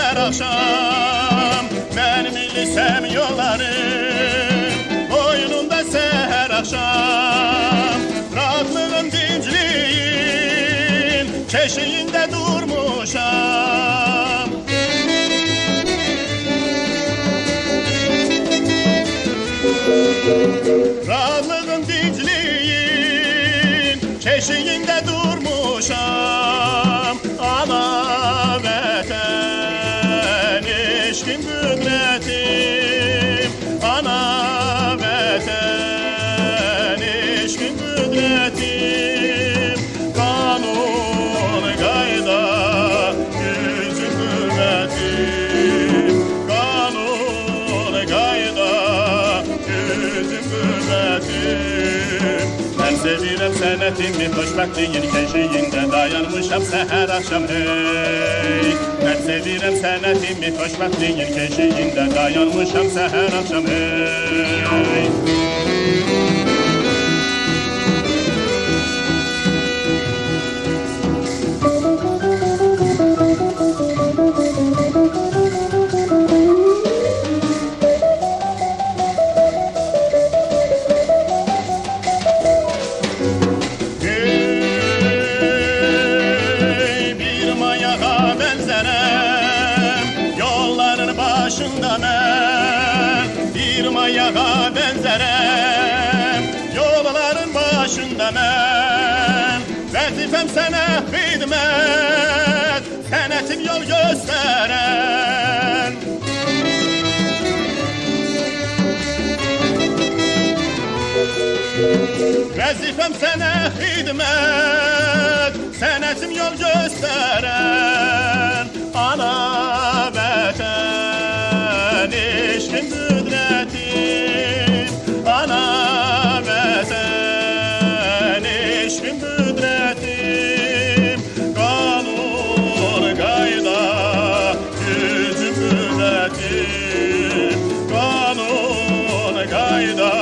seher akşam. Benim ilisem yollarım boynumda seher akşam. Rahatlığın dincliğin keşiğinde durmuşam. Rahatlığın dincliğin keşiğinde durmuşam. Ana vatan eşkin kudretim, ana vatan eşkin kudretim. Kanun gayda yüzün kuvvetim, kanun gayda yüzün kuvvetim. Ben sevirem senetimi, hoşbaktiğin keşiğinde dayanmışam seher akşam hey. Ben sevirem senetimi, hoşbaktiğin keşiğinde dayanmışam seher akşam hey. Başında ben bir mayağa benzerem, yolların başında ben. Vazifem sana hizmet, senetim yol gösteren. Vazifem sana hizmet, senetim yol gösteren. Ana vatan eşkin kudretim, ana vatan eşkin kudretim. Kanun gayda yüzün kuvvetim, kanun gayda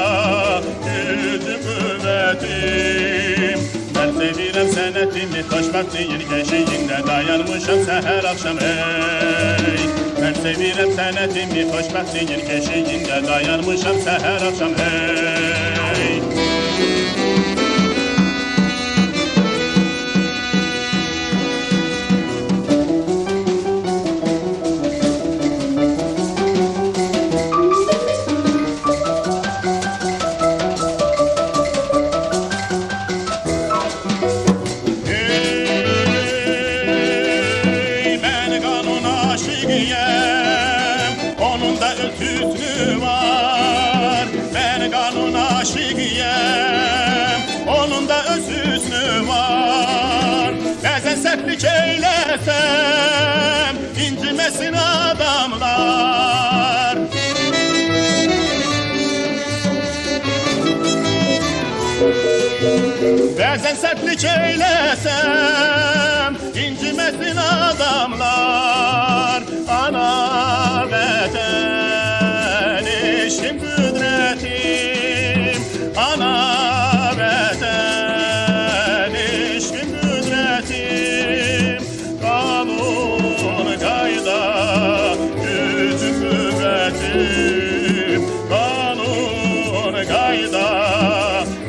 yüzün kuvvetim. Ben sevirem senetimi, hoşbaktiğin keşiğinde dayanmışam seher akşam hey. Ben sevirem senetimi, hoşbaktiğin keşiğinde dayanmışam seher akşam hey. Onun da öz hüsnü var. Ben kanun aşıkıyım, onun da öz hüsnü var. Bazen sertlik eylesem incimesin adamlar. Bazen sertlik eylesem incimesin adamlar. Ana vatan eşkin kudretim, ana vatan eşkin kudretim. Kanun gayda yüzün kuvvetim, kanun gayda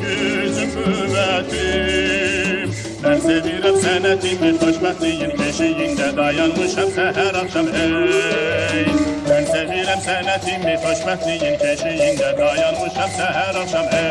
yüzün kuvvetim. Ben sevirem senetimi, hoşbaktiğin keşiğinde dayanmışam seher akşam hey. Ben sevirem senetimi, hoşbaktiğin keşiğinde dayanmışam seher akşam hey.